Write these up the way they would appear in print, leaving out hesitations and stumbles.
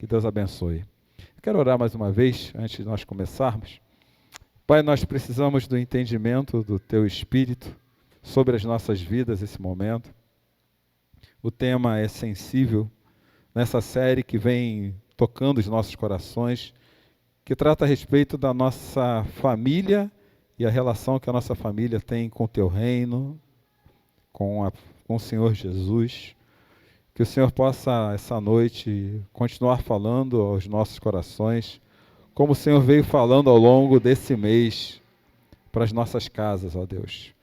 Que Deus abençoe. Eu quero orar mais uma vez, antes de nós começarmos. Pai, nós precisamos do entendimento do Teu Espírito sobre as nossas vidas nesse momento. O tema é sensível nessa série que vem tocando os nossos corações, que trata a respeito da nossa família e a relação que a nossa família tem com o Teu reino, com o Senhor Jesus. Que o Senhor possa, essa noite, continuar falando aos nossos corações, como o Senhor veio falando ao longo desse mês para as nossas casas, ó Deus.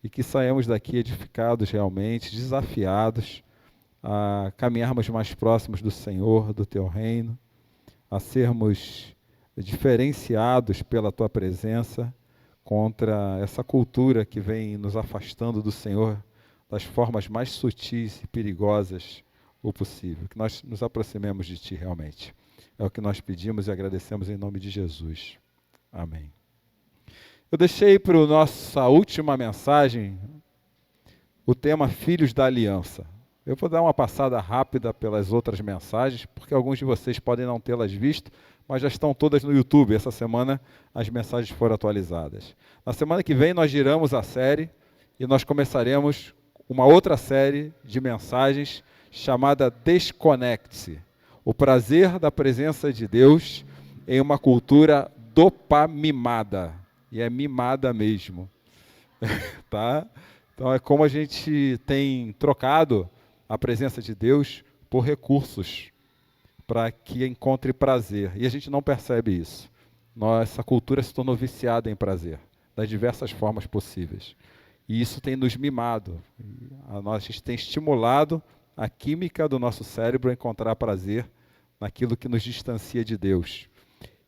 E que saímos daqui edificados realmente, desafiados a caminharmos mais próximos do Senhor, do Teu reino, a sermos diferenciados pela Tua presença contra essa cultura que vem nos afastando do Senhor das formas mais sutis e perigosas o possível. Que nós nos aproximemos de Ti realmente. É o que nós pedimos e agradecemos em nome de Jesus. Amém. Eu deixei para a nossa última mensagem o tema Filhos da Aliança. Eu vou dar uma passada rápida pelas outras mensagens, porque alguns de vocês podem não tê-las visto, mas já estão todas no YouTube. Essa semana as mensagens foram atualizadas. Na semana que vem nós giramos a série e nós começaremos uma outra série de mensagens chamada Desconecte-se. O prazer da presença de Deus em uma cultura dopamimada. E é mimada mesmo. Tá? Então é como a gente tem trocado a presença de Deus por recursos para que encontre prazer. E a gente não percebe isso. Nossa cultura se tornou viciada em prazer, das diversas formas possíveis. E isso tem nos mimado. A gente tem estimulado a química do nosso cérebro a encontrar prazer naquilo que nos distancia de Deus.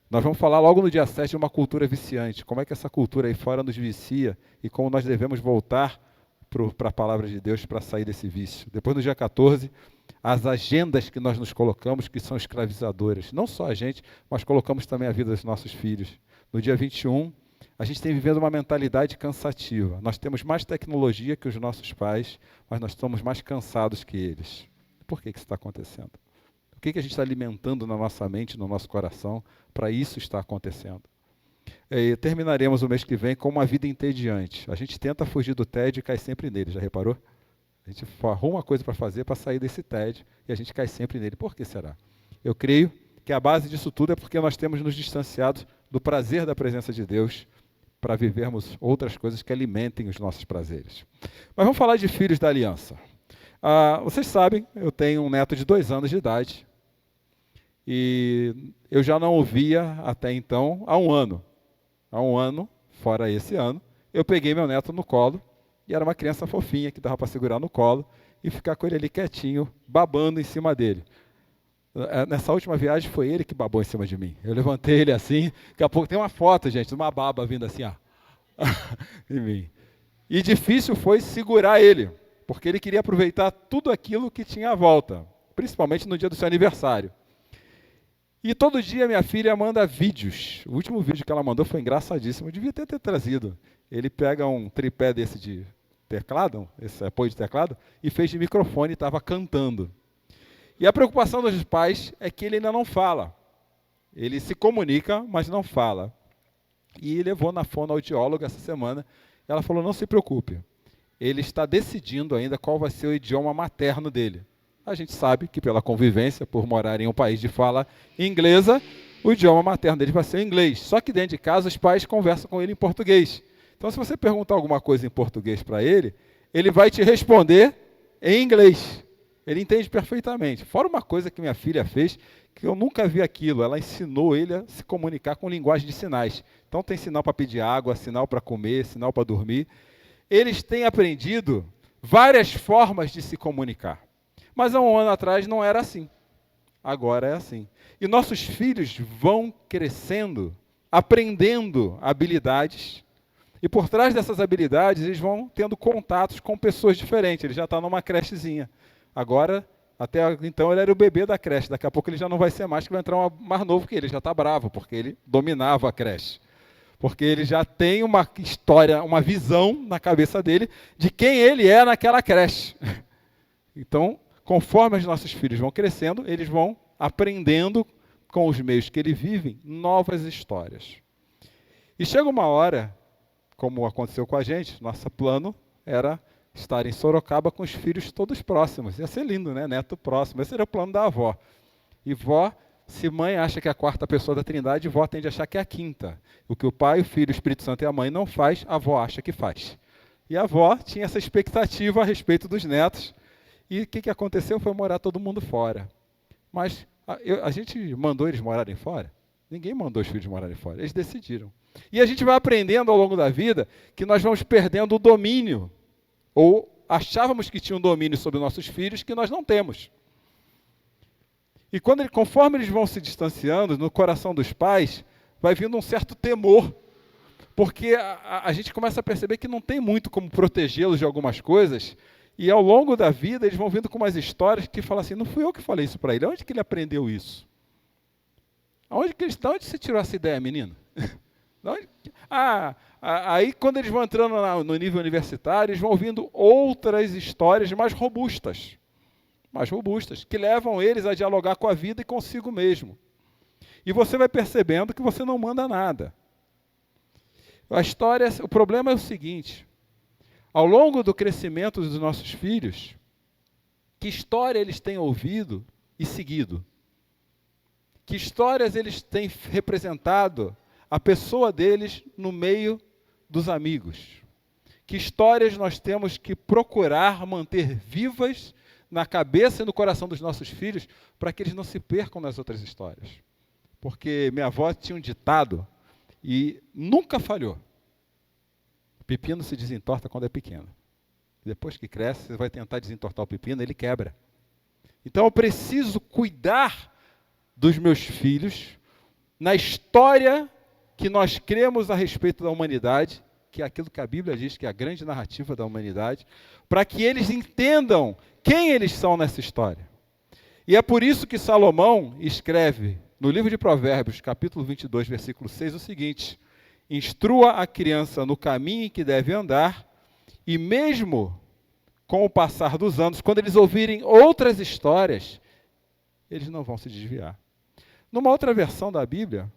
Nós vamos falar logo no dia 7 de uma cultura viciante. Como é que essa cultura aí fora nos vicia e como nós devemos voltar para a palavra de Deus para sair desse vício. Depois, no dia 14, as agendas que nós nos colocamos, que são escravizadoras. Não só a gente, mas colocamos também a vida dos nossos filhos. No dia 21, a gente tem vivendo uma mentalidade cansativa. Nós temos mais tecnologia que os nossos pais, mas nós estamos mais cansados que eles. Por que isso está acontecendo? O que a gente está alimentando na nossa mente, no nosso coração, para isso estar acontecendo? E terminaremos o mês que vem com uma vida entediante. A gente tenta fugir do tédio e cai sempre nele, já reparou? A gente arruma uma coisa para fazer para sair desse tédio e a gente cai sempre nele. Por que será? Eu creio que a base disso tudo é porque nós temos nos distanciado do prazer da presença de Deus para vivermos outras coisas que alimentem os nossos prazeres. Mas vamos falar de filhos da aliança. Vocês sabem, eu tenho um neto de 2 anos de idade e eu já não o via até então há um ano. Há um ano, fora esse ano, eu peguei meu neto no colo e era uma criança fofinha que dava para segurar no colo e ficar com ele ali quietinho, babando em cima dele. Nessa última viagem foi ele que babou em cima de mim. Eu levantei ele assim, daqui a pouco tem uma foto, gente, de uma baba vindo assim, ó, em mim. E difícil foi segurar ele, porque ele queria aproveitar tudo aquilo que tinha à volta, principalmente no dia do seu aniversário. E todo dia minha filha manda vídeos. O último vídeo que ela mandou foi engraçadíssimo. Eu devia ter trazido. Ele pega um tripé desse de teclado, esse apoio de teclado, e fez de microfone e estava cantando. E a preocupação dos pais é que ele ainda não fala. Ele se comunica, mas não fala. E levou na fonoaudióloga essa semana. Ela falou, não se preocupe. Ele está decidindo ainda qual vai ser o idioma materno dele. A gente sabe que pela convivência, por morar em um país de fala inglesa, o idioma materno dele vai ser o inglês. Só que dentro de casa os pais conversam com ele em português. Então se você perguntar alguma coisa em português para ele, ele vai te responder em inglês. Ele entende perfeitamente. Fora uma coisa que minha filha fez, que eu nunca vi aquilo, ela ensinou ele a se comunicar com linguagem de sinais. Então tem sinal para pedir água, sinal para comer, sinal para dormir. Eles têm aprendido várias formas de se comunicar. Mas há um ano atrás não era assim. Agora é assim. E nossos filhos vão crescendo, aprendendo habilidades. E por trás dessas habilidades, eles vão tendo contatos com pessoas diferentes. Ele já está numa crechezinha. Agora, até então, ele era o bebê da creche. Daqui a pouco ele já não vai ser mais, que vai entrar um mais novo que ele. Ele já está bravo, porque ele dominava a creche. Porque ele já tem uma história, uma visão na cabeça dele de quem ele naquela creche. Então, conforme os nossos filhos vão crescendo, eles vão aprendendo com os meios que ele vive novas histórias. E chega uma hora, como aconteceu com a gente, nosso plano era estar em Sorocaba com os filhos todos próximos. Ia ser lindo, né? Neto próximo. Esse era o plano da avó. E vó, se mãe acha que é a quarta pessoa da Trindade, vó tende a achar que é a quinta. O que o Pai, o Filho, o Espírito Santo e a mãe não faz, a avó acha que faz. E a avó tinha essa expectativa a respeito dos netos. E o que aconteceu foi morar todo mundo fora. Mas a gente mandou eles morarem fora? Ninguém mandou os filhos morarem fora. Eles decidiram. E a gente vai aprendendo ao longo da vida que nós vamos perdendo o domínio. Ou achávamos que tinha um domínio sobre nossos filhos que nós não temos. E conforme eles vão se distanciando, no coração dos pais, vai vindo um certo temor. Porque a gente começa a perceber que não tem muito como protegê-los de algumas coisas. E ao longo da vida, eles vão vindo com umas histórias que falam assim, não fui eu que falei isso para ele, onde que ele aprendeu isso? De onde você tirou essa ideia, menino? Aí quando eles vão entrando no nível universitário, eles vão ouvindo outras histórias mais robustas, que levam eles a dialogar com a vida e consigo mesmo. E você vai percebendo que você não manda nada. O problema é o seguinte, ao longo do crescimento dos nossos filhos, que história eles têm ouvido e seguido? Que histórias eles têm representado a pessoa deles no meio dos amigos? Que histórias nós temos que procurar manter vivas na cabeça e no coração dos nossos filhos para que eles não se percam nas outras histórias? Porque minha avó tinha um ditado e nunca falhou. Pepino se desentorta quando é pequeno. Depois que cresce, você vai tentar desentortar o pepino, ele quebra. Então eu preciso cuidar dos meus filhos na história que nós cremos a respeito da humanidade, que é aquilo que a Bíblia diz que é a grande narrativa da humanidade, para que eles entendam quem eles são nessa história. E é por isso que Salomão escreve no livro de Provérbios, capítulo 22, versículo 6, o seguinte: instrua a criança no caminho em que deve andar, e mesmo com o passar dos anos, quando eles ouvirem outras histórias, eles não vão se desviar. Numa outra versão da Bíblia,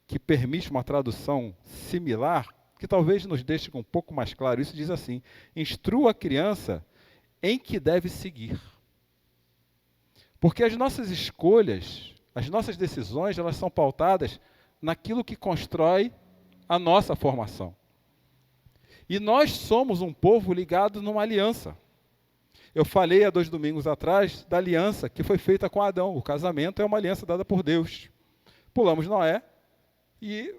que permite uma tradução similar, que talvez nos deixe um pouco mais claro, isso diz assim: instrua a criança em que deve seguir. Porque as nossas escolhas, as nossas decisões, elas são pautadas naquilo que constrói a nossa formação. E nós somos um povo ligado numa aliança. Eu falei há 2 domingos atrás da aliança que foi feita com Adão. O casamento é uma aliança dada por Deus. Pulamos Noé e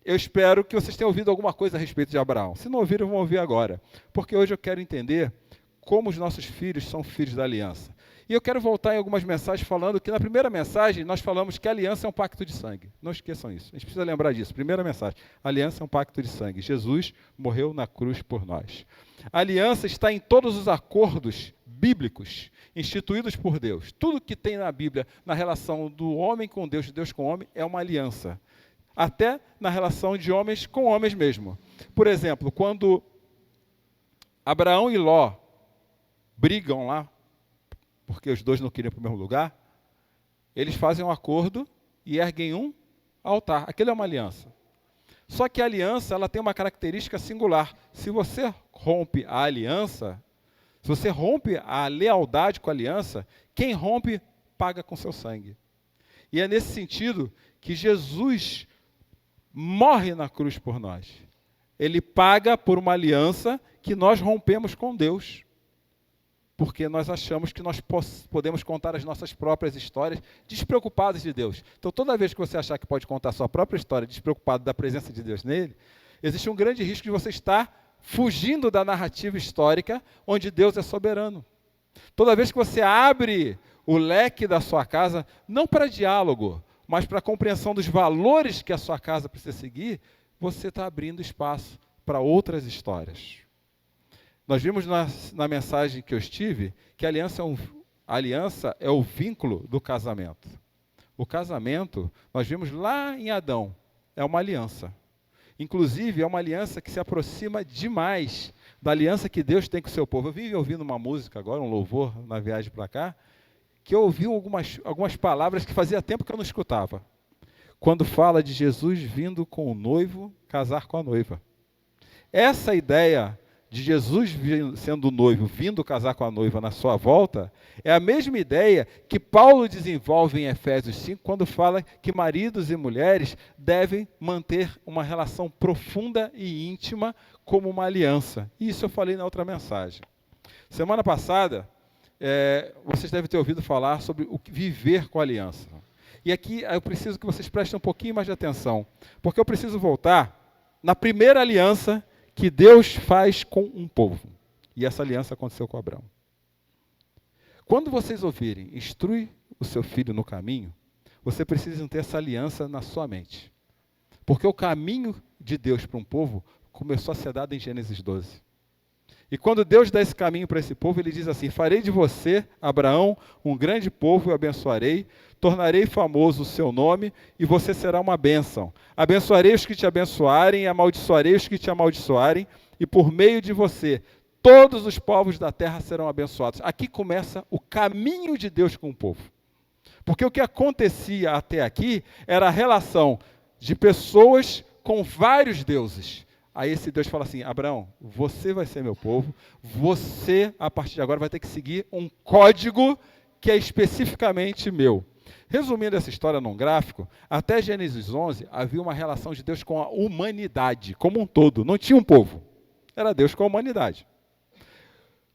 eu espero que vocês tenham ouvido alguma coisa a respeito de Abraão. Se não ouviram, vão ouvir agora. Porque hoje eu quero entender como os nossos filhos são filhos da aliança. E eu quero voltar em algumas mensagens falando que na primeira mensagem nós falamos que a aliança é um pacto de sangue. Não esqueçam isso. A gente precisa lembrar disso. Primeira mensagem. A aliança é um pacto de sangue. Jesus morreu na cruz por nós. A aliança está em todos os acordos bíblicos instituídos por Deus. Tudo que tem na Bíblia, na relação do homem com Deus, de Deus com o homem, é uma aliança. Até na relação de homens com homens mesmo. Por exemplo, quando Abraão e Ló brigam lá, porque os dois não queriam ir para o mesmo lugar, eles fazem um acordo e erguem um altar. Aquilo é uma aliança. Só que a aliança ela tem uma característica singular. Se você rompe a aliança, se você rompe a lealdade com a aliança, quem rompe paga com seu sangue. E é nesse sentido que Jesus morre na cruz por nós. Ele paga por uma aliança que nós rompemos com Deus. Porque nós achamos que nós podemos contar as nossas próprias histórias despreocupados de Deus. Então, toda vez que você achar que pode contar a sua própria história despreocupado da presença de Deus nele, existe um grande risco de você estar fugindo da narrativa histórica onde Deus é soberano. Toda vez que você abre o leque da sua casa, não para diálogo, mas para a compreensão dos valores que a sua casa precisa seguir, você está abrindo espaço para outras histórias. Nós vimos na mensagem que eu estive que a aliança é o vínculo do casamento. O casamento, nós vimos lá em Adão, é uma aliança. Inclusive, é uma aliança que se aproxima demais da aliança que Deus tem com o seu povo. Eu vim ouvindo uma música agora, um louvor na viagem para cá, que eu ouvi algumas palavras que fazia tempo que eu não escutava. Quando fala de Jesus vindo com o noivo casar com a noiva. Essa ideia de Jesus sendo noivo, vindo casar com a noiva na sua volta, é a mesma ideia que Paulo desenvolve em Efésios 5, quando fala que maridos e mulheres devem manter uma relação profunda e íntima como uma aliança. Isso eu falei na outra mensagem. Semana passada, vocês devem ter ouvido falar sobre o viver com a aliança. E aqui eu preciso que vocês prestem um pouquinho mais de atenção, porque eu preciso voltar na primeira aliança que Deus faz com um povo. E essa aliança aconteceu com Abraão. Quando vocês ouvirem, instrui o seu filho no caminho, você precisa ter essa aliança na sua mente. Porque o caminho de Deus para um povo começou a ser dado em Gênesis 12. E quando Deus dá esse caminho para esse povo, ele diz assim: farei de você, Abraão, um grande povo e o abençoarei, tornarei famoso o seu nome e você será uma bênção. Abençoarei os que te abençoarem e amaldiçoarei os que te amaldiçoarem, e por meio de você, todos os povos da terra serão abençoados. Aqui começa o caminho de Deus com o povo. Porque o que acontecia até aqui era a relação de pessoas com vários deuses. Aí esse Deus fala assim: Abraão, você vai ser meu povo, você, a partir de agora, vai ter que seguir um código que é especificamente meu. Resumindo essa história num gráfico, até Gênesis 11 havia uma relação de Deus com a humanidade como um todo, não tinha um povo, era Deus com a humanidade.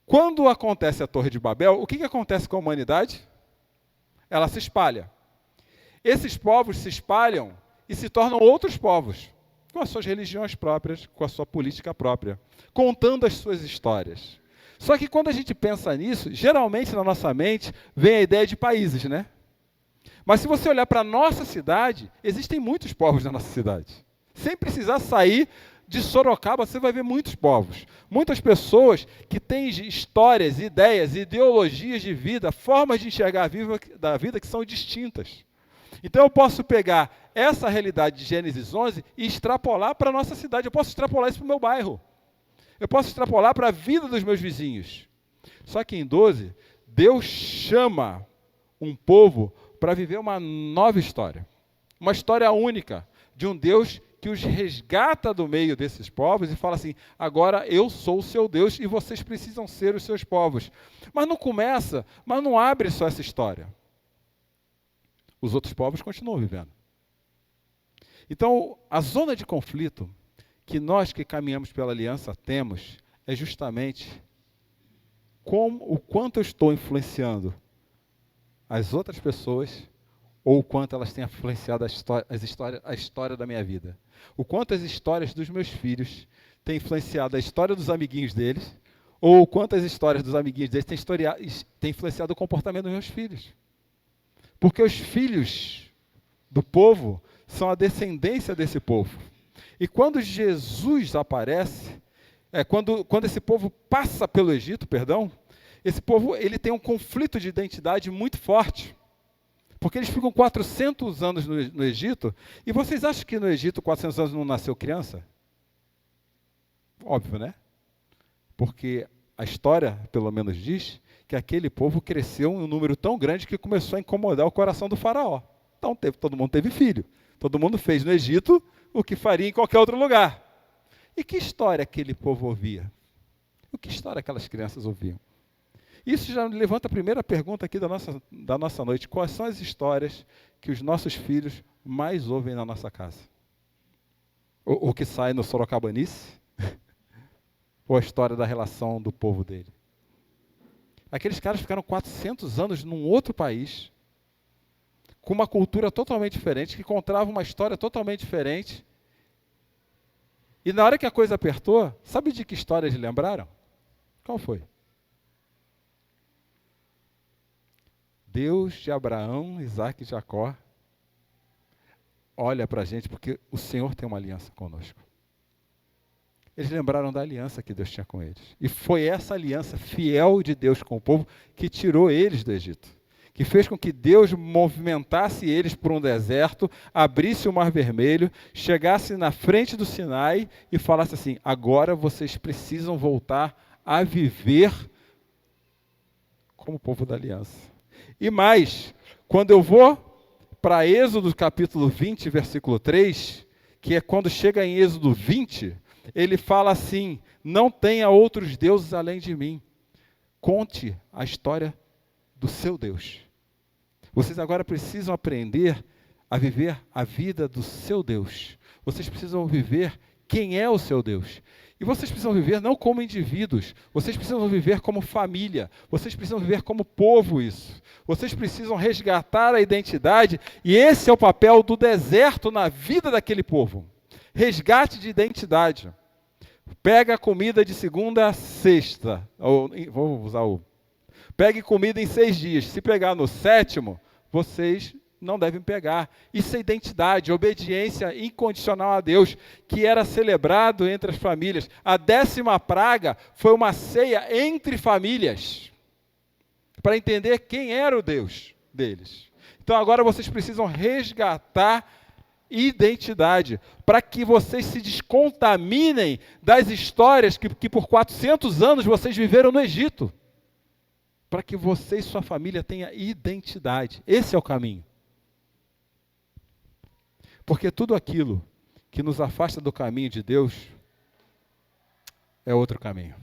Quando acontece a Torre de Babel, o que acontece com a humanidade? Ela se espalha. Esses povos se espalham e se tornam outros povos, com as suas religiões próprias, com a sua política própria, contando as suas histórias. Só que quando a gente pensa nisso, geralmente na nossa mente vem a ideia de países, né? Mas se você olhar para a nossa cidade, existem muitos povos na nossa cidade. Sem precisar sair de Sorocaba, você vai ver muitos povos. Muitas pessoas que têm histórias, ideias, ideologias de vida, formas de enxergar a vida que são distintas. Então eu posso pegar essa realidade de Gênesis 11 e extrapolar para a nossa cidade. Eu posso extrapolar isso para o meu bairro. Eu posso extrapolar para a vida dos meus vizinhos. Só que em 12, Deus chama um povo para viver uma nova história. Uma história única de um Deus que os resgata do meio desses povos e fala assim: agora eu sou o seu Deus e vocês precisam ser os seus povos. Mas não abre só essa história. Os outros povos continuam vivendo. Então, a zona de conflito que nós que caminhamos pela aliança temos é justamente o quanto eu estou influenciando as outras pessoas ou o quanto elas têm influenciado a história da minha vida. O quanto as histórias dos meus filhos têm influenciado a história dos amiguinhos deles ou o quanto as histórias dos amiguinhos deles têm influenciado o comportamento dos meus filhos. Porque os filhos do povo são a descendência desse povo. E quando Jesus aparece, quando esse povo passa pelo Egito, esse povo ele tem um conflito de identidade muito forte. Porque eles ficam 400 anos no Egito, e vocês acham que no Egito 400 anos não nasceu criança? Óbvio, né? Porque a história, pelo menos, diz que aquele povo cresceu em um número tão grande que começou a incomodar o coração do faraó. Então todo mundo teve filho. Todo mundo fez no Egito o que faria em qualquer outro lugar. E que história aquele povo ouvia? O que história aquelas crianças ouviam? Isso já levanta a primeira pergunta aqui da nossa noite. Quais são as histórias que os nossos filhos mais ouvem na nossa casa? O que sai no Sorocabanice? Ou a história da relação do povo dele? Aqueles caras ficaram 400 anos num outro país, com uma cultura totalmente diferente, que contava uma história totalmente diferente. E na hora que a coisa apertou, sabe de que história eles lembraram? Qual foi? Deus de Abraão, Isaac e Jacó olha para a gente porque o Senhor tem uma aliança conosco. Eles lembraram da aliança que Deus tinha com eles. E foi essa aliança fiel de Deus com o povo que tirou eles do Egito. Que fez com que Deus movimentasse eles por um deserto, abrisse o Mar Vermelho, chegasse na frente do Sinai e falasse assim: agora vocês precisam voltar a viver como povo da aliança. E mais, quando eu vou para Êxodo capítulo 20, versículo 3, que é quando chega em Êxodo 20, ele fala assim: não tenha outros deuses além de mim. Conte a história do seu Deus. Vocês agora precisam aprender a viver a vida do seu Deus. Vocês precisam viver quem é o seu Deus. E vocês precisam viver não como indivíduos, vocês precisam viver como família, vocês precisam viver como povo isso. Vocês precisam resgatar a identidade, e esse é o papel do deserto na vida daquele povo. Resgate de identidade. Pega a comida de segunda a sexta, pegue comida em 6 dias, se pegar no 7º, vocês não devem pegar. Isso é identidade, obediência incondicional a Deus, que era celebrado entre as famílias. A 10ª praga foi uma ceia entre famílias, para entender quem era o Deus deles. Então agora vocês precisam resgatar identidade, para que vocês se descontaminem das histórias que por 400 anos vocês viveram no Egito. Para que você e sua família tenham identidade. Esse é o caminho. Porque tudo aquilo que nos afasta do caminho de Deus é outro caminho.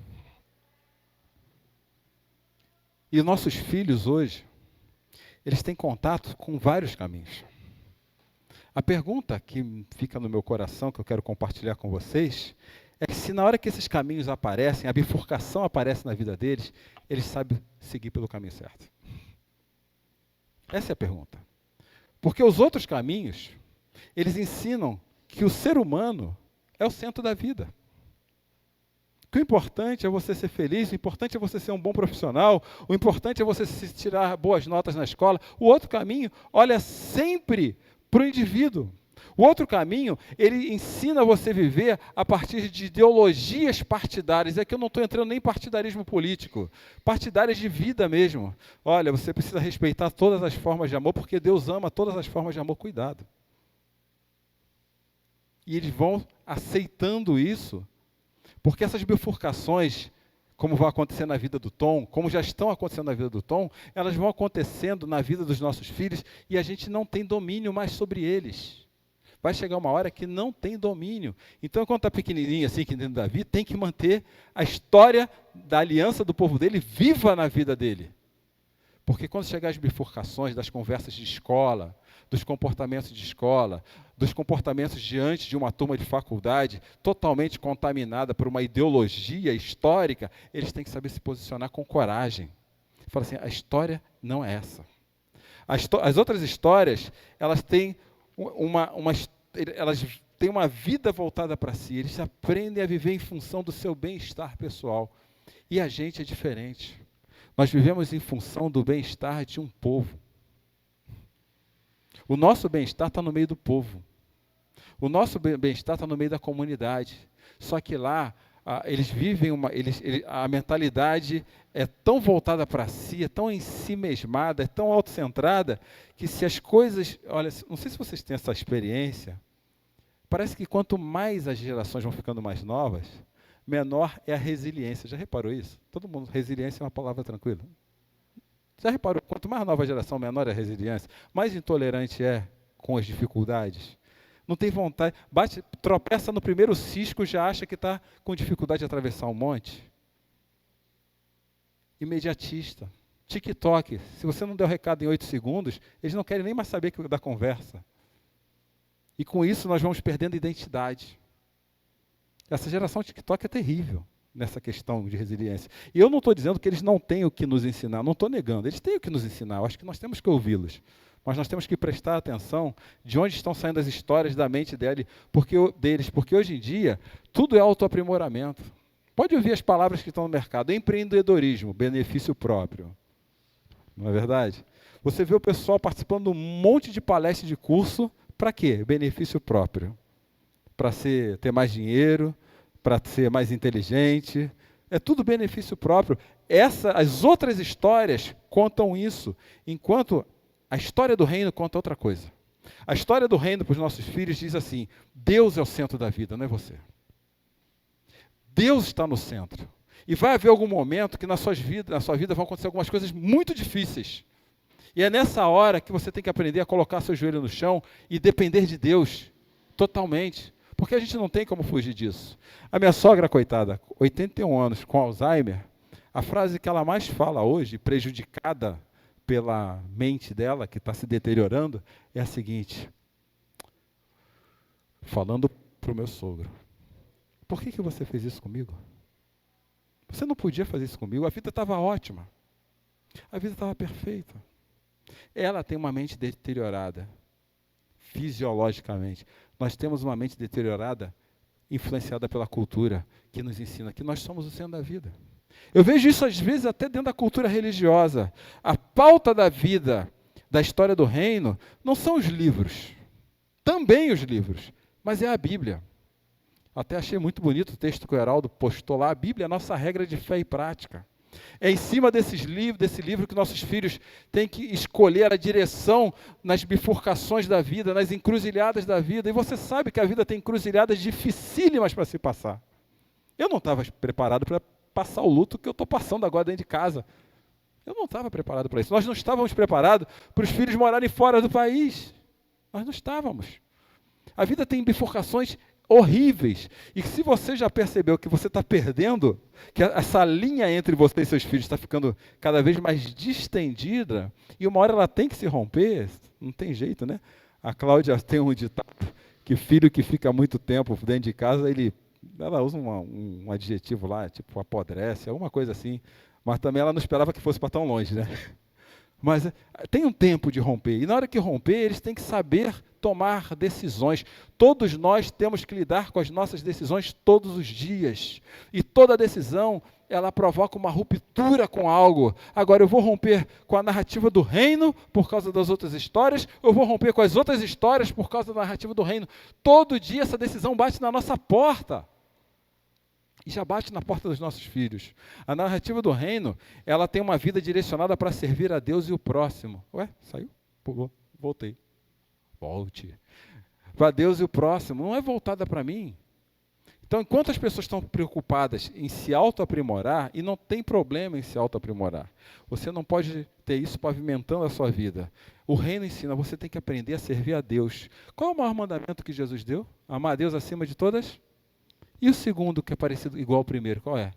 E nossos filhos hoje, eles têm contato com vários caminhos. A pergunta que fica no meu coração, que eu quero compartilhar com vocês, é que se na hora que esses caminhos aparecem, a bifurcação aparece na vida deles, eles sabem seguir pelo caminho certo. Essa é a pergunta. Porque os outros caminhos, eles ensinam que o ser humano é o centro da vida. Que o importante é você ser feliz, o importante é você ser um bom profissional, o importante é você tirar boas notas na escola. O outro caminho olha sempre para o indivíduo. O outro caminho, ele ensina você a viver a partir de ideologias partidárias. Aqui eu não estou entrando nem em partidarismo político, partidárias de vida mesmo. Olha, você precisa respeitar todas as formas de amor, porque Deus ama todas as formas de amor. Cuidado. E eles vão aceitando isso, porque essas bifurcações, como vai acontecer na vida do Tom, como já estão acontecendo na vida do Tom, elas vão acontecendo na vida dos nossos filhos e a gente não tem domínio mais sobre eles. Vai chegar uma hora que não tem domínio. Então, quando está pequenininho, assim, que dentro da vida, tem que manter a história da aliança do povo dele viva na vida dele. Porque quando chegar as bifurcações das conversas de escola, dos comportamentos de escola, dos comportamentos diante de uma turma de faculdade totalmente contaminada por uma ideologia histórica, eles têm que saber se posicionar com coragem. Fala assim, a história não é essa. As outras histórias, elas têm elas têm uma vida voltada para si, eles aprendem a viver em função do seu bem-estar pessoal. E a gente é diferente. Nós vivemos em função do bem-estar de um povo. O nosso bem-estar está no meio do povo. O nosso bem-estar está no meio da comunidade. Só que lá, eles vivem a mentalidade é tão voltada para si, é tão ensimesmada, é tão autocentrada, que se as coisas... Olha, não sei se vocês têm essa experiência, parece que quanto mais as gerações vão ficando mais novas, menor é a resiliência. Já reparou isso? Todo mundo, resiliência é uma palavra tranquila. Já reparou, quanto mais nova a geração, menor é a resiliência, mais intolerante é com as dificuldades. Não tem vontade, tropeça no primeiro cisco, já acha que está com dificuldade de atravessar um monte. Imediatista. TikTok, se você não der o recado em 8 segundos, eles não querem nem mais saber da conversa. E com isso nós vamos perdendo identidade. Essa geração TikTok é terrível nessa questão de resiliência. E eu não estou dizendo que eles não têm o que nos ensinar, não estou negando, eles têm o que nos ensinar, eu acho que nós temos que ouvi-los. Mas nós temos que prestar atenção de onde estão saindo as histórias da mente deles, porque hoje em dia tudo é autoaprimoramento. Pode ouvir as palavras que estão no mercado, empreendedorismo, benefício próprio. Não é verdade? Você vê o pessoal participando de um monte de palestras de curso, para quê? Benefício próprio. Para ter mais dinheiro, para ser mais inteligente, é tudo benefício próprio. As outras histórias contam isso, enquanto a história do reino conta outra coisa. A história do reino para os nossos filhos diz assim, Deus é o centro da vida, não é você. Deus está no centro. E vai haver algum momento que na sua vida vão acontecer algumas coisas muito difíceis. E é nessa hora que você tem que aprender a colocar seu joelho no chão e depender de Deus totalmente. Porque a gente não tem como fugir disso. A minha sogra, coitada, 81 anos, com Alzheimer, a frase que ela mais fala hoje, prejudicada pela mente dela, que está se deteriorando, é a seguinte, falando para o meu sogro: por que você fez isso comigo? Você não podia fazer isso comigo, a vida estava ótima, a vida estava perfeita. Ela tem uma mente deteriorada, fisiologicamente. Nós temos uma mente deteriorada, influenciada pela cultura, que nos ensina que nós somos o centro da vida. Eu vejo isso às vezes até dentro da cultura religiosa. A pauta da vida, da história do reino, não são os livros, também os livros, mas é a Bíblia. Até achei muito bonito o texto que o Heraldo postou lá. A Bíblia é a nossa regra de fé e prática. É em cima desse livro que nossos filhos têm que escolher a direção nas bifurcações da vida, nas encruzilhadas da vida. E você sabe que a vida tem encruzilhadas dificílimas para se passar. Eu não estava preparado para passar o luto que eu estou passando agora dentro de casa. Eu não estava preparado para isso. Nós não estávamos preparados para os filhos morarem fora do país. Nós não estávamos. A vida tem bifurcações horríveis. E se você já percebeu que você está perdendo, que essa linha entre você e seus filhos está ficando cada vez mais distendida, e uma hora ela tem que se romper, não tem jeito, né? A Cláudia tem um ditado que filho que fica muito tempo dentro de casa, ela usa um adjetivo lá, tipo apodrece, alguma coisa assim, mas também ela não esperava que fosse para tão longe, né? Mas tem um tempo de romper, e na hora que romper, eles têm que saber tomar decisões. Todos nós temos que lidar com as nossas decisões todos os dias, e toda decisão, ela provoca uma ruptura com algo. Agora, eu vou romper com a narrativa do reino por causa das outras histórias, ou eu vou romper com as outras histórias por causa da narrativa do reino. Todo dia essa decisão bate na nossa porta. E já bate na porta dos nossos filhos. A narrativa do reino, ela tem uma vida direcionada para servir a Deus e o próximo. Ué, saiu? Pulou. Voltei. Volte. Para Deus e o próximo. Não é voltada para mim. Então, enquanto as pessoas estão preocupadas em se autoaprimorar, e não tem problema em se autoaprimorar, você não pode ter isso pavimentando a sua vida. O reino ensina, você tem que aprender a servir a Deus. Qual é o maior mandamento que Jesus deu? Amar a Deus acima de todas? E o segundo, que é parecido, igual ao primeiro, qual é?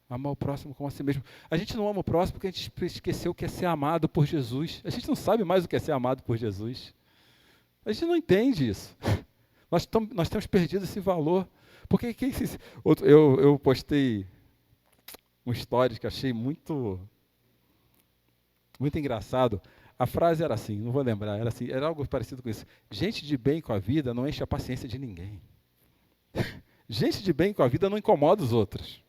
Amar o próximo como a si mesmo. A gente não ama o próximo porque a gente esqueceu o que é ser amado por Jesus. A gente não sabe mais o que é ser amado por Jesus. A gente não entende isso. Nós temos perdido esse valor. Porque eu postei um story que achei muito engraçado. A frase era assim, não vou lembrar, era algo parecido com isso. Gente de bem com a vida não enche a paciência de ninguém. Gente de bem com a vida não incomoda os outros.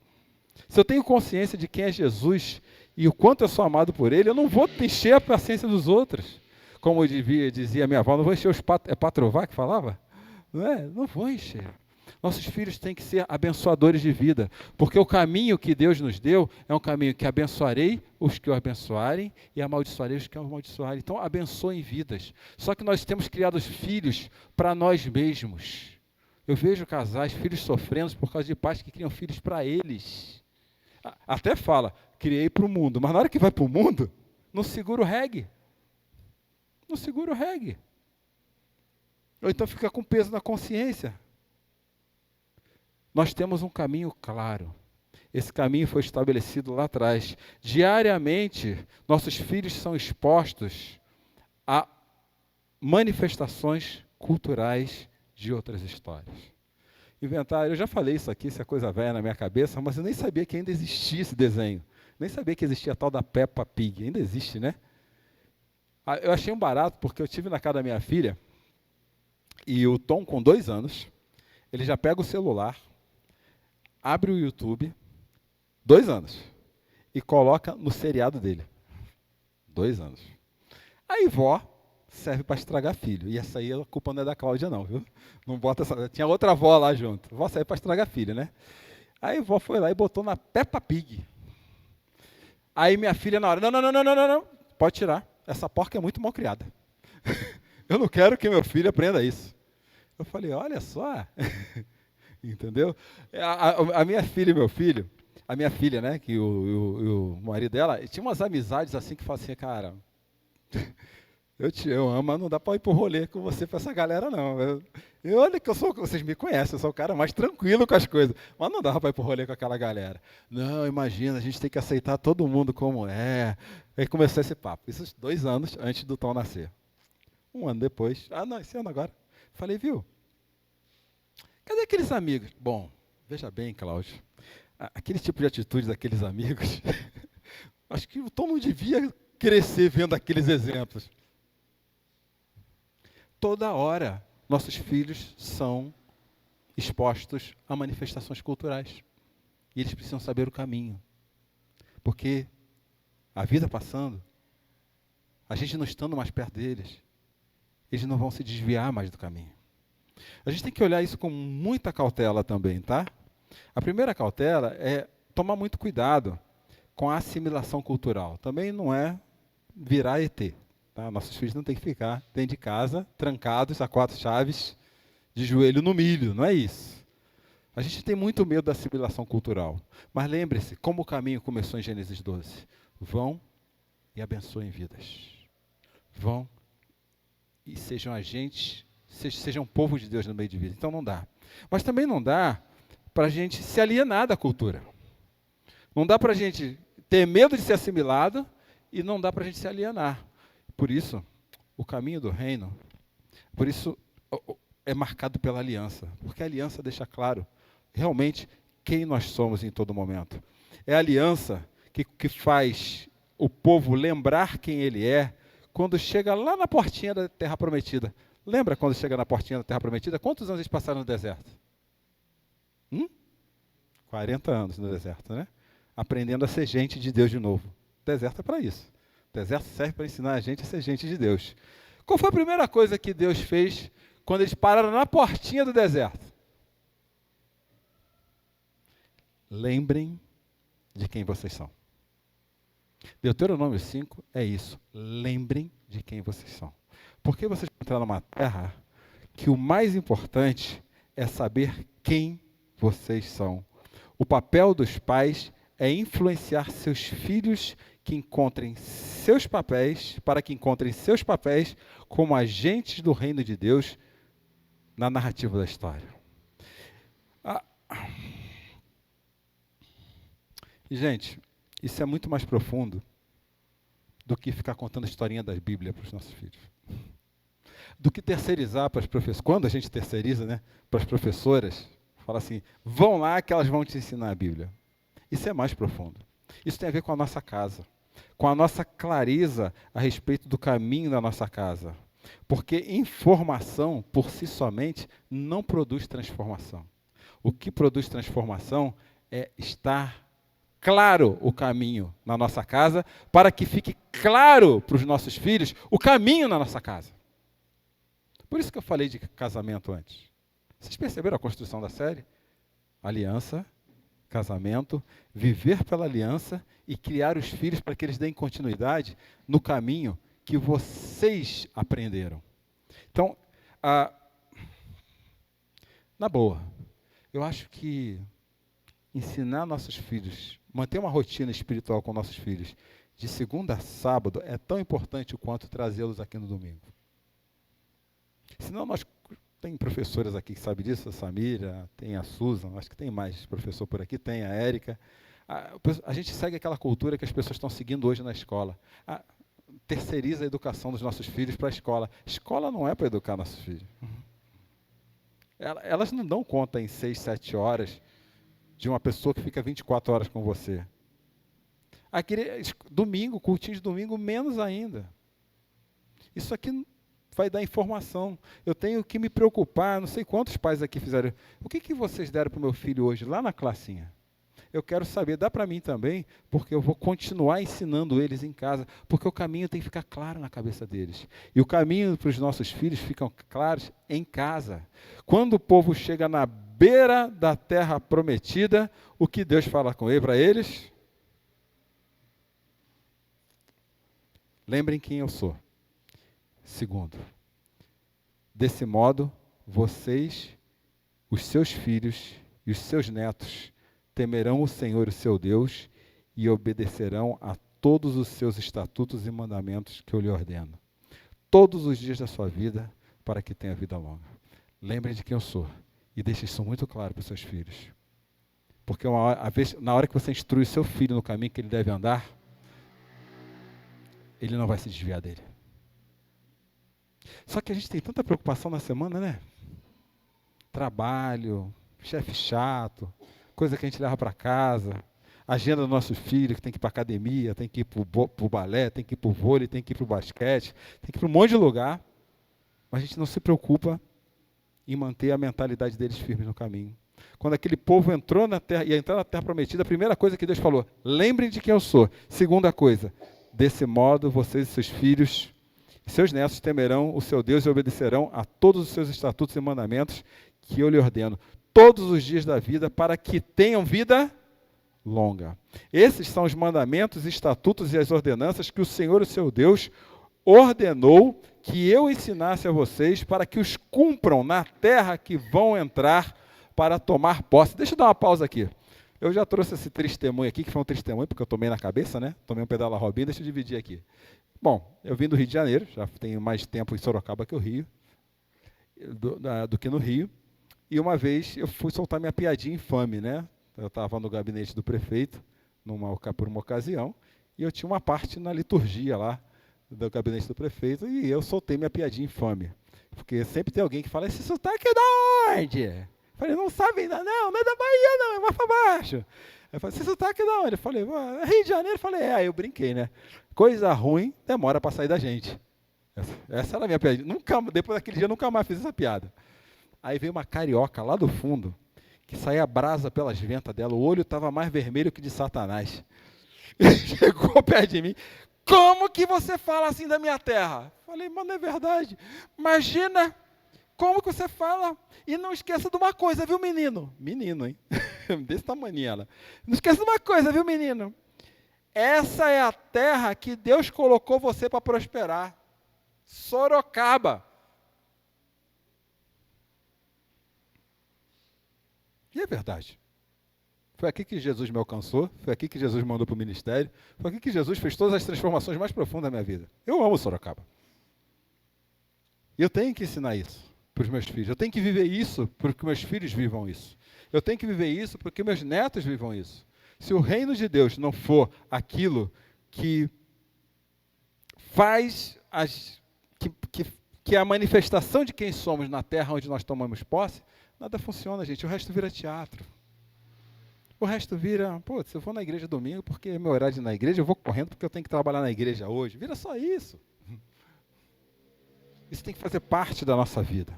Se eu tenho consciência de quem é Jesus e o quanto eu sou amado por Ele, eu não vou encher a paciência dos outros. Como dizia minha avó, não vou encher os patos. É Patrovar que falava? Não é? Não vou encher. Nossos filhos têm que ser abençoadores de vida, porque o caminho que Deus nos deu é um caminho que abençoarei os que o abençoarem e amaldiçoarei os que o amaldiçoarem. Então, abençoem vidas. Só que nós temos criado os filhos para nós mesmos. Eu vejo casais, filhos sofrendo por causa de pais que criam filhos para eles. Até fala, criei para o mundo, mas na hora que vai para o mundo, não segura o reggae. Não segura o reggae. Ou então fica com peso na consciência. Nós temos um caminho claro. Esse caminho foi estabelecido lá atrás. Diariamente, nossos filhos são expostos a manifestações culturais de outras histórias. Inventário, eu já falei isso aqui, isso é coisa velha na minha cabeça, mas eu nem sabia que ainda existia esse desenho. Nem sabia que existia a tal da Peppa Pig. Ainda existe, né? Eu achei um barato, porque eu estive na casa da minha filha, e o Tom, com 2 anos, ele já pega o celular, abre o YouTube, 2 anos, e coloca no seriado dele. 2 anos. Aí, vó, serve para estragar filho. E essa aí a culpa não é da Cláudia, não, viu? Não bota essa. Tinha outra avó lá junto. Vó serve para estragar filho, né? Aí a vó foi lá e botou na Peppa Pig. Aí minha filha na hora, não, pode tirar. Essa porca é muito mal criada. Eu não quero que meu filho aprenda isso. Eu falei, olha só. Entendeu? A minha filha e meu filho, a minha filha, né, que o marido dela, tinha umas amizades assim que fala assim, cara, Eu amo, mas não dá para ir pro rolê com você, para essa galera, não. Olha que vocês me conhecem, eu sou o cara mais tranquilo com as coisas, mas não dá para ir pro rolê com aquela galera. Não, imagina, a gente tem que aceitar todo mundo como é. Aí começou esse papo, isso 2 anos antes do Tom nascer. 1 ano depois, não, esse ano agora, falei, viu, cadê aqueles amigos? Bom, veja bem, Cláudio, aquele tipo de atitude daqueles amigos, acho que o Tom não devia crescer vendo aqueles exemplos. Toda hora, nossos filhos são expostos a manifestações culturais. E eles precisam saber o caminho. Porque a vida passando, a gente não estando mais perto deles, eles não vão se desviar mais do caminho. A gente tem que olhar isso com muita cautela também, tá? A primeira cautela é tomar muito cuidado com a assimilação cultural. Também não é virar ET. Tá? Nossos filhos não têm que ficar dentro de casa, trancados a 4 chaves, de joelho no milho, não é isso. A gente tem muito medo da assimilação cultural. Mas lembre-se, como o caminho começou em Gênesis 12. Vão e abençoem vidas. Vão e sejam agentes, sejam povo de Deus no meio de vida. Então não dá. Mas também não dá para a gente se alienar da cultura. Não dá para a gente ter medo de ser assimilado e não dá para a gente se alienar. Por isso, o caminho do reino, por isso é marcado pela aliança, porque a aliança deixa claro realmente quem nós somos em todo momento. É a aliança que faz o povo lembrar quem ele é quando chega lá na portinha da Terra Prometida. Lembra quando chega na portinha da Terra Prometida? Quantos anos eles passaram no deserto? 40 anos no deserto, né? Aprendendo a ser gente de Deus de novo. O deserto é para isso. O deserto serve para ensinar a gente a ser gente de Deus. Qual foi a primeira coisa que Deus fez quando eles pararam na portinha do deserto? Lembrem de quem vocês são. Deuteronômio 5 é isso. Lembrem de quem vocês são. Porque vocês vão entrar numa terra que o mais importante é saber quem vocês são. O papel dos pais é influenciar seus filhos que encontrem seus papéis, para que encontrem seus papéis como agentes do reino de Deus na narrativa da história. Gente, isso é muito mais profundo do que ficar contando a historinha da Bíblia para os nossos filhos. Do que terceirizar para as professoras. Quando a gente terceiriza, né, para as professoras, fala assim, vão lá que elas vão te ensinar a Bíblia. Isso é mais profundo. Isso tem a ver com a nossa casa, com a nossa clareza a respeito do caminho da nossa casa. Porque informação, por si somente, não produz transformação. O que produz transformação é estar claro o caminho na nossa casa, para que fique claro para os nossos filhos o caminho na nossa casa. Por isso que eu falei de casamento antes. Vocês perceberam a construção da série? Aliança, casamento, viver pela aliança e criar os filhos para que eles deem continuidade no caminho que vocês aprenderam. Então, na boa, eu acho que ensinar nossos filhos, manter uma rotina espiritual com nossos filhos, de segunda a sábado, é tão importante quanto trazê-los aqui no domingo. Senão tem professoras aqui que sabem disso, a Samira, tem a Susan, acho que tem mais professor por aqui, tem a Érica. A gente segue aquela cultura que as pessoas estão seguindo hoje na escola. Terceiriza a educação dos nossos filhos para a escola. Escola não é para educar nossos filhos. Elas não dão conta em 6, 7 horas de uma pessoa que fica 24 horas com você. Domingo, cultinho de domingo, menos ainda. Isso aqui vai dar informação. Eu tenho que me preocupar, não sei quantos pais aqui fizeram. O que vocês deram para o meu filho hoje, lá na classinha? Eu quero saber, dá para mim também, porque eu vou continuar ensinando eles em casa, porque o caminho tem que ficar claro na cabeça deles. E o caminho para os nossos filhos ficam claros em casa. Quando o povo chega na beira da terra prometida, o que Deus fala com ele para eles? Lembrem quem eu sou. Segundo, desse modo, vocês, os seus filhos e os seus netos temerão o Senhor, o seu Deus, e obedecerão a todos os seus estatutos e mandamentos que eu lhe ordeno, todos os dias da sua vida, para que tenha vida longa. Lembrem de quem eu sou e deixe isso muito claro para os seus filhos. Porque na hora que você instrui o seu filho no caminho que ele deve andar, ele não vai se desviar dele. Só que a gente tem tanta preocupação na semana, né? Trabalho, chefe chato, coisa que a gente leva para casa, agenda do nosso filho que tem que ir para a academia, tem que ir para o balé, tem que ir para o vôlei, tem que ir para o basquete, tem que ir para um monte de lugar, mas a gente não se preocupa em manter a mentalidade deles firmes no caminho. Quando aquele povo entrou na terra, ia entrar na terra prometida, a primeira coisa que Deus falou, lembrem de quem eu sou. Segunda coisa, desse modo vocês e seus filhos, seus netos temerão o seu Deus e obedecerão a todos os seus estatutos e mandamentos que eu lhe ordeno, todos os dias da vida, para que tenham vida longa. Esses são os mandamentos, estatutos e as ordenanças que o Senhor, o seu Deus, ordenou que eu ensinasse a vocês para que os cumpram na terra que vão entrar para tomar posse. Deixa eu dar uma pausa aqui. Eu já trouxe esse testemunho aqui, que foi um testemunho, porque eu tomei na cabeça, né? Tomei um pedala Robinho, deixa eu dividir aqui. Bom, eu vim do Rio de Janeiro, já tenho mais tempo em Sorocaba que o Rio, do que no Rio. E uma vez eu fui soltar minha piadinha infame, né? Eu estava no gabinete do prefeito, por uma ocasião, e eu tinha uma parte na liturgia lá, do gabinete do prefeito, e eu soltei minha piadinha infame. Porque sempre tem alguém que fala, esse sotaque é da onde? Eu falei, não sabe ainda não, não é da Bahia não, é mais para baixo. Eu falei, esse sotaque é da onde? Eu falei, Rio de Janeiro. Eu falei, aí eu brinquei, né? Coisa ruim demora para sair da gente. Essa era a minha piada. Depois daquele dia eu nunca mais fiz essa piada. Aí veio uma carioca lá do fundo, que saía brasa pelas ventas dela, o olho estava mais vermelho que de Satanás. Chegou perto de mim, como que você fala assim da minha terra? Falei, mas não é verdade. Imagina, como que você fala? E não esqueça de uma coisa, viu, menino? Menino, hein? Desse tamanho ela. Não esqueça de uma coisa, viu, menino? Essa é a terra que Deus colocou você para prosperar. Sorocaba. E é verdade. Foi aqui que Jesus me alcançou, foi aqui que Jesus me mandou para o ministério, foi aqui que Jesus fez todas as transformações mais profundas da minha vida. Eu amo Sorocaba. E eu tenho que ensinar isso para os meus filhos. Eu tenho que viver isso para que meus filhos vivam isso. Eu tenho que viver isso para que meus netos vivam isso. Se o reino de Deus não for aquilo que faz que é a manifestação de quem somos na terra onde nós tomamos posse, nada funciona, gente. O resto vira teatro. O resto vira, se eu vou na igreja domingo, porque é meu horário de ir na igreja, eu vou correndo porque eu tenho que trabalhar na igreja hoje. Vira só isso. Isso tem que fazer parte da nossa vida.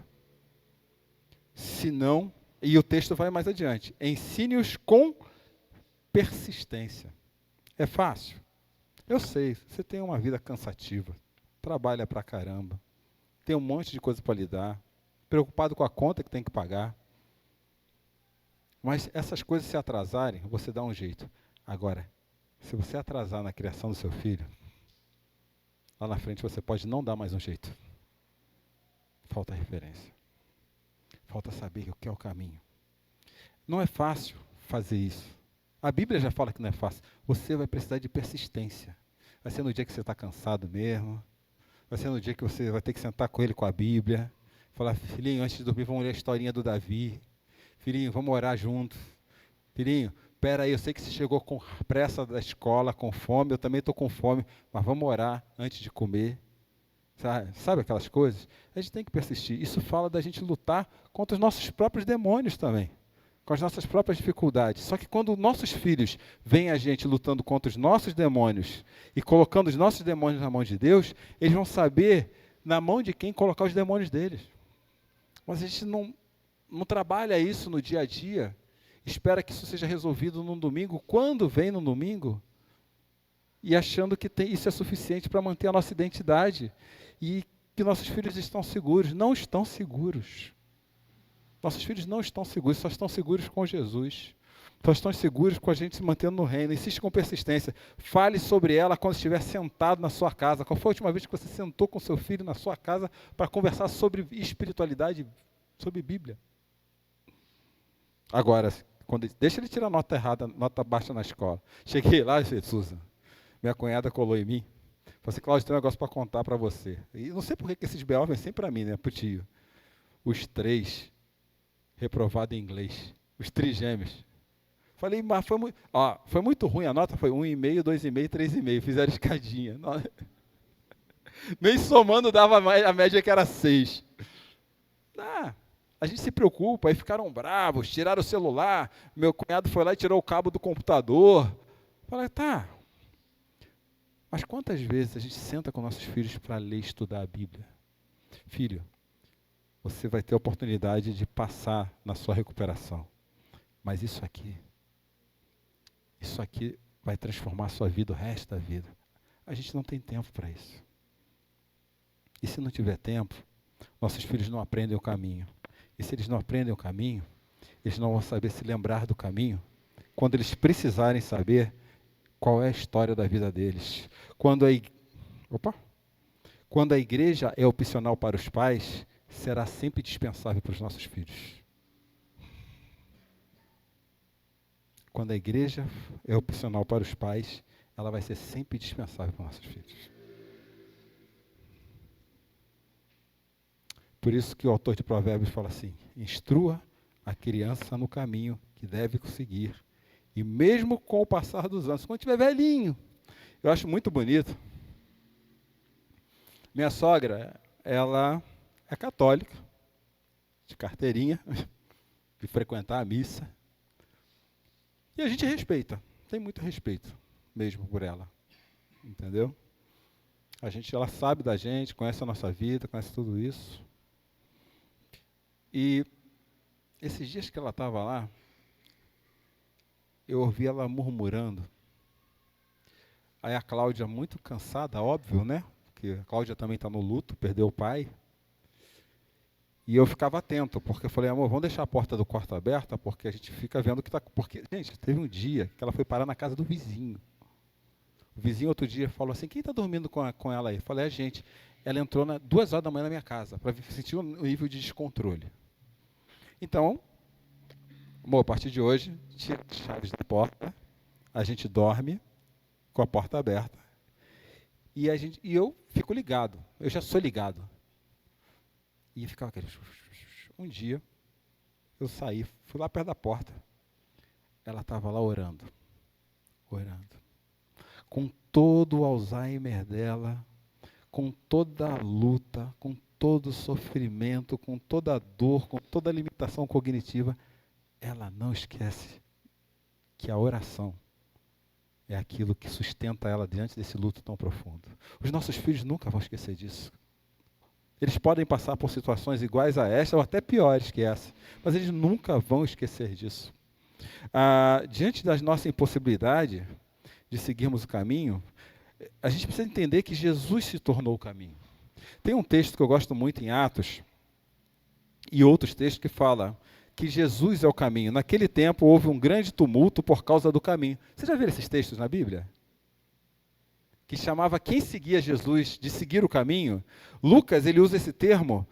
Se não, e o texto vai mais adiante, ensine-os com persistência. É fácil? Eu sei, você tem uma vida cansativa, trabalha pra caramba, tem um monte de coisa para lidar, preocupado com a conta que tem que pagar. Mas essas coisas se atrasarem, você dá um jeito. Agora, se você atrasar na criação do seu filho, lá na frente você pode não dar mais um jeito. Falta referência. Falta saber o que é o caminho. Não é fácil fazer isso. A Bíblia já fala que não é fácil. Você vai precisar de persistência. Vai ser no dia que você está cansado mesmo. Vai ser no dia que você vai ter que sentar com ele com a Bíblia. Falar, filhinho, antes de dormir, vamos ler a historinha do Davi. Filhinho, vamos orar juntos. Filhinho, espera aí, eu sei que você chegou com pressa da escola, com fome, eu também estou com fome, mas vamos orar antes de comer. Sabe aquelas coisas? A gente tem que persistir. Isso fala da gente lutar contra os nossos próprios demônios também, com as nossas próprias dificuldades. Só que quando nossos filhos veem a gente lutando contra os nossos demônios e colocando os nossos demônios na mão de Deus, eles vão saber na mão de quem colocar os demônios deles. Mas a gente não trabalha isso no dia a dia, espera que isso seja resolvido num domingo, quando vem no domingo, e achando que isso é suficiente para manter a nossa identidade, e que nossos filhos estão seguros. Não estão seguros. Nossos filhos não estão seguros, só estão seguros com Jesus. Só estão seguros com a gente se mantendo no reino. Insiste com persistência. Fale sobre ela quando estiver sentado na sua casa. Qual foi a última vez que você sentou com seu filho na sua casa para conversar sobre espiritualidade, sobre Bíblia? Agora, deixa ele tirar nota errada, nota baixa na escola. Cheguei lá e falei, Susan, Minha cunhada colou em mim. Falei assim, Cláudio, tem um negócio para contar para você. E não sei por que esses B.O. vêm sempre para mim, né, pro tio. Os 3 reprovados em inglês. Os trigêmeos. Falei, mas foi muito ruim. A nota foi 1,5, 2,5, 3,5. Fizeram escadinha. Nem somando dava a média que era 6. A gente se preocupa, aí ficaram bravos, tiraram o celular. Meu cunhado foi lá e tirou o cabo do computador. Falei, tá. Mas quantas vezes a gente senta com nossos filhos para ler e estudar a Bíblia? Filho, você vai ter a oportunidade de passar na sua recuperação. Mas isso aqui vai transformar a sua vida o resto da vida. A gente não tem tempo para isso. E se não tiver tempo, nossos filhos não aprendem o caminho. E se eles não aprendem o caminho, eles não vão saber se lembrar do caminho quando eles precisarem saber qual é a história da vida deles. Quando a igreja é opcional para os pais, será sempre dispensável para os nossos filhos. Quando a igreja é opcional para os pais, ela vai ser sempre dispensável para os nossos filhos. Por isso que o autor de Provérbios fala assim, instrua a criança no caminho que deve seguir. E mesmo com o passar dos anos, quando estiver velhinho, eu acho muito bonito. Minha sogra, ela é católica, de carteirinha, de frequentar a missa. E a gente respeita, tem muito respeito mesmo por ela, entendeu? Ela sabe da gente, conhece a nossa vida, conhece tudo isso. E esses dias que ela estava lá, eu ouvi ela murmurando. Aí a Cláudia, muito cansada, óbvio, né? Porque a Cláudia também está no luto, perdeu o pai. E eu ficava atento, porque eu falei, amor, vamos deixar a porta do quarto aberta, porque a gente fica vendo o que está... Porque, gente, teve um dia que ela foi parar na casa do vizinho. O vizinho outro dia falou assim, quem está dormindo com ela aí? Eu falei, a gente. Ela entrou 2 horas da manhã na minha casa, para sentir o nível de descontrole. Então, amor, a partir de hoje, tira as chaves da porta, a gente dorme com a porta aberta, e eu fico ligado, eu já sou ligado. E ficava aquele... Um dia, eu saí, fui lá perto da porta, ela estava lá orando, com todo o Alzheimer dela, com toda a luta, com todo o sofrimento, com toda a dor, com toda a limitação cognitiva, ela não esquece que a oração é aquilo que sustenta ela diante desse luto tão profundo. Os nossos filhos nunca vão esquecer disso. Eles podem passar por situações iguais a esta, ou até piores que essa, mas eles nunca vão esquecer disso. Diante da nossa impossibilidade de seguirmos o caminho, a gente precisa entender que Jesus se tornou o caminho. Tem um texto que eu gosto muito em Atos, e outros textos que falam que Jesus é o caminho. Naquele tempo houve um grande tumulto por causa do caminho. Você já viu esses textos na Bíblia? Que chamava quem seguia Jesus de seguir o caminho. Lucas, ele usa esse termo,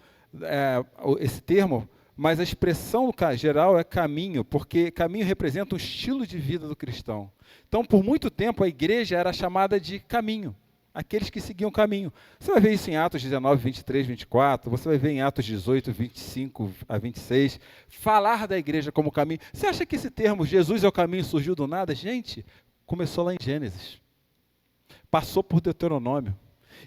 mas a expressão geral é caminho, porque caminho representa um estilo de vida do cristão. Então, por muito tempo, a igreja era chamada de caminho, aqueles que seguiam o caminho. Você vai ver isso em Atos 19, 23, 24, você vai ver em Atos 18, 25 a 26, falar da igreja como caminho. Você acha que esse termo, Jesus é o caminho, surgiu do nada? Gente, começou lá em Gênesis. Passou por Deuteronômio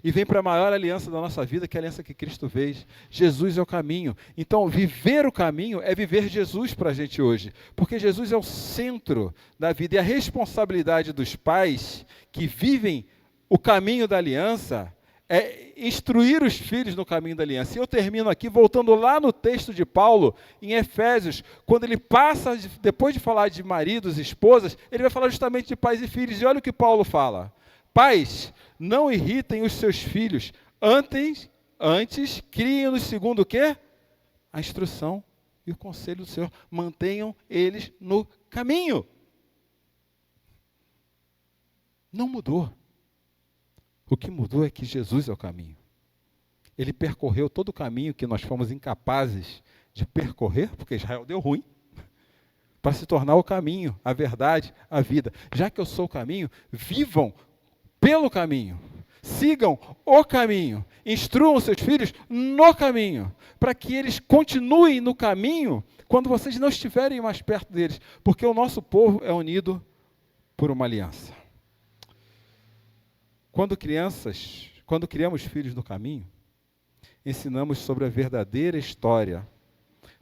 e vem para a maior aliança da nossa vida, que é a aliança que Cristo fez. Jesus é o caminho. Então, viver o caminho é viver Jesus para a gente hoje, porque Jesus é o centro da vida, e a responsabilidade dos pais que vivem o caminho da aliança é instruir os filhos no caminho da aliança. E eu termino aqui voltando lá no texto de Paulo, em Efésios, quando ele passa, depois de falar de maridos e esposas, ele vai falar justamente de pais e filhos. E olha o que Paulo fala. Pais, não irritem os seus filhos, antes criem-nos segundo o quê? A instrução e o conselho do Senhor. Mantenham eles no caminho. Não mudou. O que mudou é que Jesus é o caminho. Ele percorreu todo o caminho que nós fomos incapazes de percorrer, porque Israel deu ruim, para se tornar o caminho, a verdade, a vida. Já que eu sou o caminho, vivam pelo caminho. Sigam o caminho. Instruam seus filhos no caminho, para que eles continuem no caminho quando vocês não estiverem mais perto deles, porque o nosso povo é unido por uma aliança. Quando criamos filhos no caminho, ensinamos sobre a verdadeira história,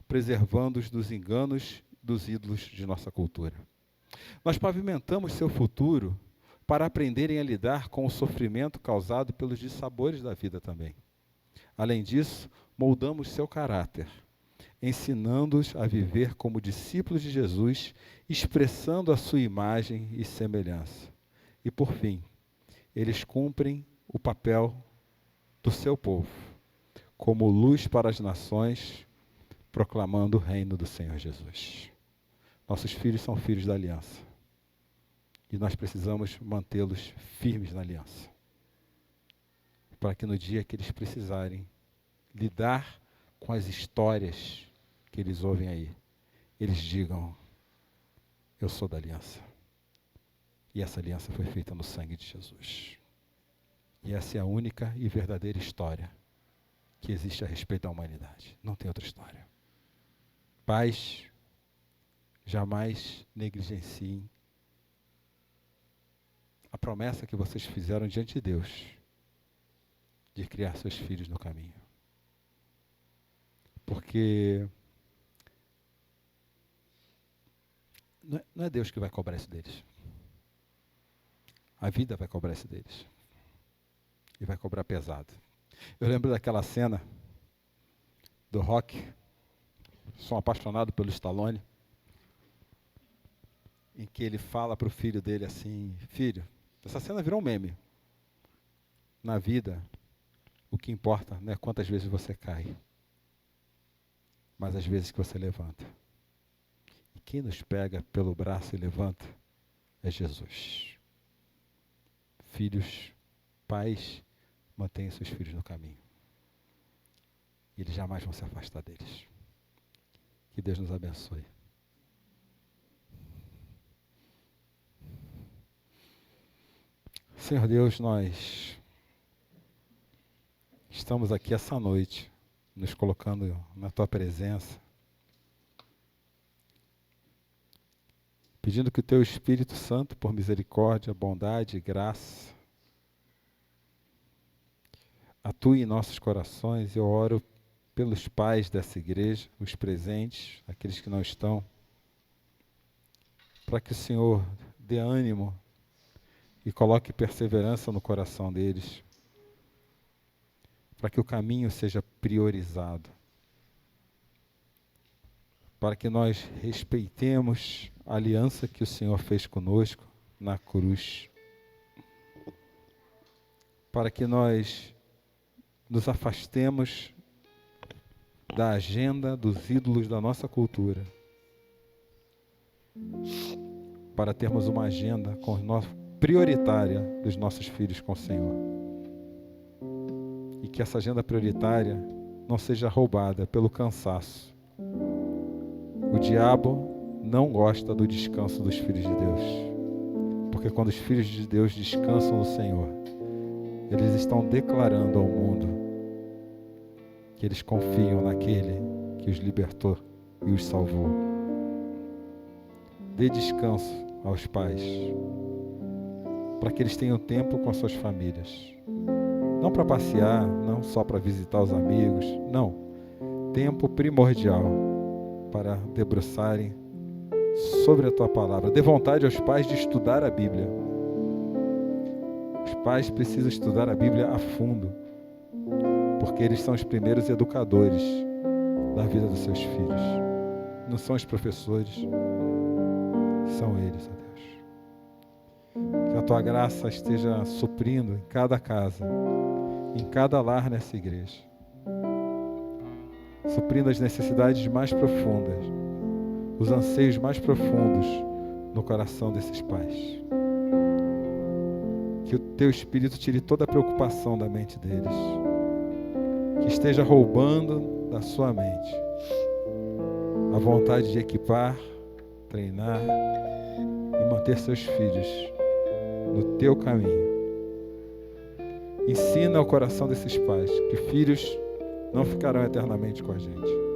preservando-os dos enganos dos ídolos de nossa cultura. Nós pavimentamos seu futuro para aprenderem a lidar com o sofrimento causado pelos dissabores da vida também. Além disso, moldamos seu caráter, ensinando-os a viver como discípulos de Jesus, expressando a sua imagem e semelhança. E, por fim, eles cumprem o papel do seu povo, como luz para as nações, proclamando o reino do Senhor Jesus. Nossos filhos são filhos da aliança. E nós precisamos mantê-los firmes na aliança. Para que no dia que eles precisarem lidar com as histórias que eles ouvem aí, eles digam: eu sou da aliança. E essa aliança foi feita no sangue de Jesus. E essa é a única e verdadeira história que existe a respeito da humanidade. Não tem outra história. Pais, jamais negligenciem a promessa que vocês fizeram diante de Deus de criar seus filhos no caminho. Porque não é Deus que vai cobrar isso deles. A vida vai cobrar isso deles. E vai cobrar pesado. Eu lembro daquela cena do Rock. Sou apaixonado pelo Stallone. Em que ele fala para o filho dele assim: filho, essa cena virou um meme. Na vida, o que importa não é quantas vezes você cai, mas as vezes que você levanta. E quem nos pega pelo braço e levanta é Jesus. Filhos, pais, mantenham seus filhos no caminho. E eles jamais vão se afastar deles. Que Deus nos abençoe. Senhor Deus, nós estamos aqui essa noite, nos colocando na Tua presença, pedindo que o Teu Espírito Santo, por misericórdia, bondade e graça, atue em nossos corações. Eu oro pelos pais dessa igreja, os presentes, aqueles que não estão, para que o Senhor dê ânimo e coloque perseverança no coração deles, para que o caminho seja priorizado, para que nós respeitemos a aliança que o Senhor fez conosco na cruz, para que nós nos afastemos da agenda dos ídolos da nossa cultura, para termos uma agenda prioritária dos nossos filhos com o Senhor. E que essa agenda prioritária não seja roubada pelo cansaço. O diabo não gosta do descanso dos filhos de Deus. Porque quando os filhos de Deus descansam no Senhor, eles estão declarando ao mundo que eles confiam naquele que os libertou e os salvou. Dê descanso aos pais, para que eles tenham tempo com as suas famílias. Não para passear, não só para visitar os amigos, não. Tempo primordial para debruçarem sobre a Tua palavra. Dê vontade aos pais de estudar a Bíblia. Os pais precisam estudar a Bíblia a fundo, porque eles são os primeiros educadores da vida dos seus filhos. Não são os professores, são eles, ó Deus. Que a Tua graça esteja suprindo em cada casa, em cada lar nessa igreja, suprindo as necessidades mais profundas, os anseios mais profundos no coração desses pais. Que o Teu Espírito tire toda a preocupação da mente deles, que esteja roubando da sua mente a vontade de equipar, treinar e manter seus filhos no Teu caminho, Ensina o coração desses pais que filhos não ficarão eternamente com a gente.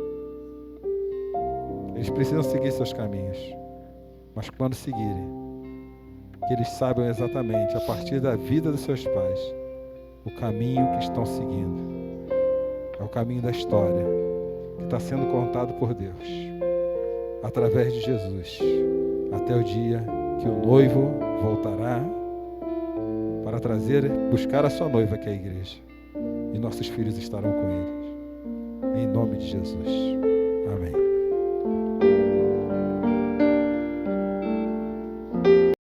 Eles precisam seguir seus caminhos, mas quando seguirem, que eles saibam exatamente, a partir da vida dos seus pais, o caminho que estão seguindo. É o caminho da história que está sendo contado por Deus, através de Jesus, até o dia que o noivo voltará para buscar a sua noiva, que é a igreja, e nossos filhos estarão com eles. Em nome de Jesus. Amém.